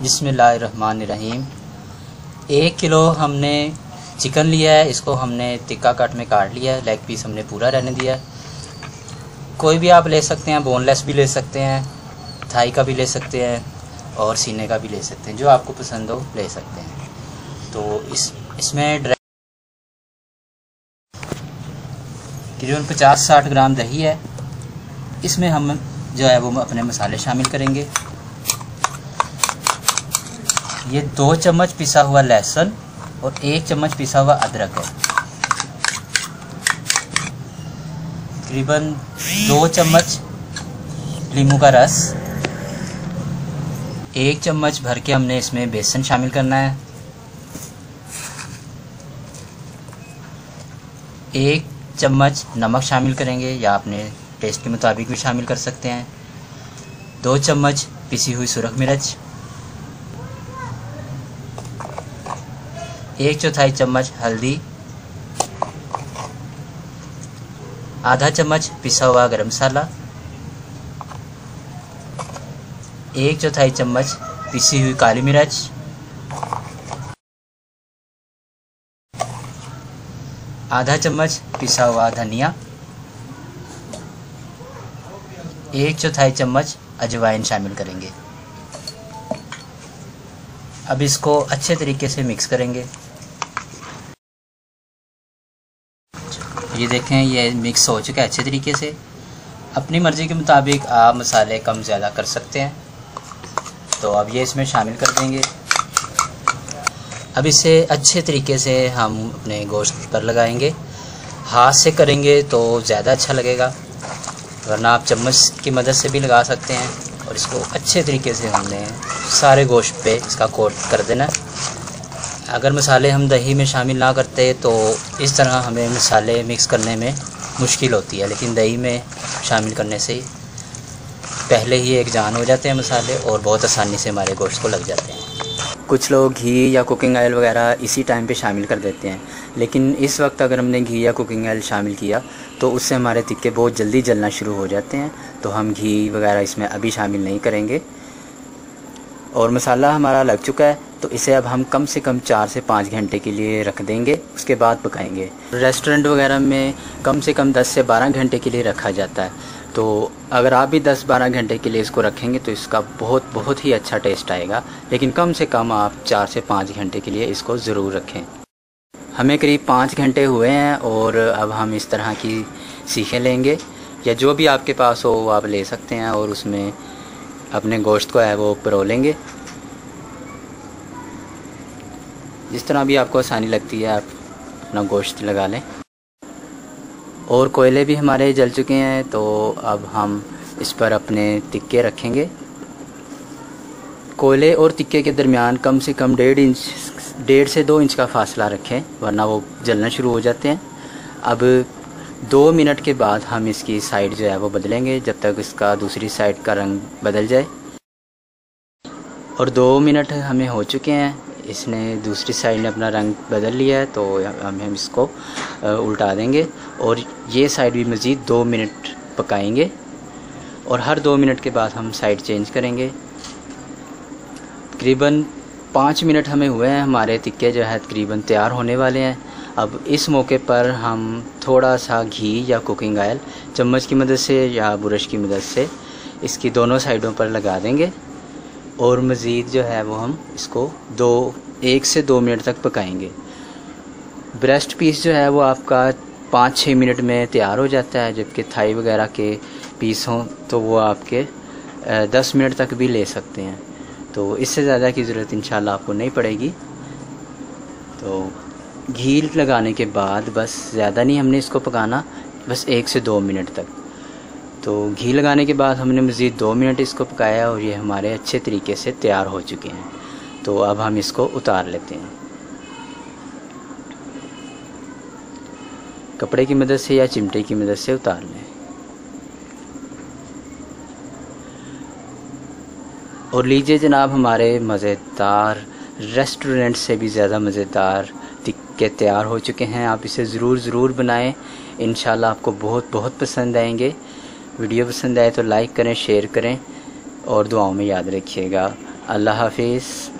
बिस्मिल्लाहिर्रहमानिर्रहीम। 1 किलो हमने चिकन लिया है, इसको हमने तिक्का कट में काट लिया है। लेग पीस हमने पूरा रहने दिया है। कोई भी आप ले सकते हैं, बोनलेस भी ले सकते हैं, थाई का भी ले सकते हैं और सीने का भी ले सकते हैं, जो आपको पसंद हो ले सकते हैं। तो इसमें तकरीबन 50-60 ग्राम दही है। इसमें हम जो है वो अपने मसाले शामिल करेंगे। ये 2 चम्मच पिसा हुआ लहसुन और 1 चम्मच पिसा हुआ अदरक है। तकरीबन 2 चम्मच नींबू का रस, 1 चम्मच भर के हमने इसमें बेसन शामिल करना है। 1 चम्मच नमक शामिल करेंगे, या अपने टेस्ट के मुताबिक भी शामिल कर सकते हैं। 2 चम्मच पिसी हुई सुरख मिर्च, 1/4 चम्मच हल्दी, आधा चम्मच पिसा हुआ गरम मसाला, 1/4 चम्मच पिसी हुई काली मिर्च, आधा चम्मच पिसा हुआ धनिया, 1/4 चम्मच अजवाइन शामिल करेंगे। अब इसको अच्छे तरीके से मिक्स करेंगे। ये देखें, ये मिक्स हो चुका है अच्छे तरीके से। अपनी मर्ज़ी के मुताबिक आप मसाले कम ज़्यादा कर सकते हैं। तो अब ये इसमें शामिल कर देंगे। अब इसे अच्छे तरीके से हम अपने गोश्त पर लगाएंगे। हाथ से करेंगे तो ज़्यादा अच्छा लगेगा, वरना आप चम्मच की मदद से भी लगा सकते हैं। और इसको अच्छे तरीके से हमने सारे गोश्त पे इसका कोट कर देना। अगर मसाले हम दही में शामिल ना करते तो इस तरह हमें मसाले मिक्स करने में मुश्किल होती है, लेकिन दही में शामिल करने से पहले ही एक जान हो जाते हैं मसाले और बहुत आसानी से हमारे गोश्त को लग जाते हैं। कुछ लोग घी या कुकिंग ऑयल वगैरह इसी टाइम पे शामिल कर देते हैं, लेकिन इस वक्त अगर हमने घी या कुकिंग ऑयल शामिल किया तो उससे हमारे तिक्के बहुत जल्दी जलना शुरू हो जाते हैं। तो हम घी वगैरह इसमें अभी शामिल नहीं करेंगे। और मसाला हमारा लग चुका है, तो इसे अब हम कम से कम 4 से 5 घंटे के लिए रख देंगे, उसके बाद पकाएंगे। रेस्टोरेंट वगैरह में कम से कम 10 से 12 घंटे के लिए रखा जाता है। तो अगर आप भी 10-12 घंटे के लिए इसको रखेंगे तो इसका बहुत ही अच्छा टेस्ट आएगा, लेकिन कम से कम आप 4 से 5 घंटे के लिए इसको ज़रूर रखें। हमें करीब 5 घंटे हुए हैं और अब हम इस तरह की सीखें लेंगे, या जो भी आपके पास हो वो आप ले सकते हैं, और उसमें अपने गोश्त को है वो परोलेंगे। जिस तरह भी आपको आसानी लगती है आप अपना गोश्त लगा लें। और कोयले भी हमारे जल चुके हैं, तो अब हम इस पर अपने तिक्के रखेंगे। कोयले और तिक्के के दरमियान कम से कम 1.5 से 2 इंच का फासला रखें, वरना वो जलना शुरू हो जाते हैं। अब 2 मिनट के बाद हम इसकी साइड जो है वो बदलेंगे, जब तक इसका दूसरी साइड का रंग बदल जाए। और 2 मिनट हमें हो चुके हैं, इसने दूसरी साइड ने अपना रंग बदल लिया है, तो हम इसको उल्टा देंगे और ये साइड भी मज़ीद 2 मिनट पकाएंगे। और हर 2 मिनट के बाद हम साइड चेंज करेंगे। तकरीबन 5 मिनट हमें हुए हैं, हमारे तिक्के जो है तकरीबन तैयार होने वाले हैं। अब इस मौके पर हम थोड़ा सा घी या कुकिंग ऑयल चम्मच की मदद से या ब्रश की मदद से इसकी दोनों साइडों पर लगा देंगे, और मज़ीद जो है वो हम इसको 1 से 2 मिनट तक पकाएंगे। ब्रेस्ट पीस जो है वो आपका 5-6 मिनट में तैयार हो जाता है, जबकि थाई वगैरह के पीस हों तो वो आपके 10 मिनट तक भी ले सकते हैं। तो इससे ज़्यादा की ज़रूरत इंशाल्लाह आपको नहीं पड़ेगी। तो घी लगाने के बाद बस ज़्यादा नहीं हमने इसको पकाना, बस 1 से 2 मिनट तक। तो घी लगाने के बाद हमने मज़ीद 2 मिनट इसको पकाया और ये हमारे अच्छे तरीके से तैयार हो चुके हैं। तो अब हम इसको उतार लेते हैं। कपड़े की मदद से या चिमटे की मदद से उतार लें। और लीजिए जनाब, हमारे मज़ेदार, रेस्टोरेंट से भी ज़्यादा मज़ेदार तिक्के तैयार हो चुके हैं। आप इसे ज़रूर बनाएं, इंशाल्लाह आपको बहुत पसंद आएंगे। वीडियो पसंद आए तो लाइक करें, शेयर करें और दुआओं में याद रखिएगा। अल्लाह हाफिज़।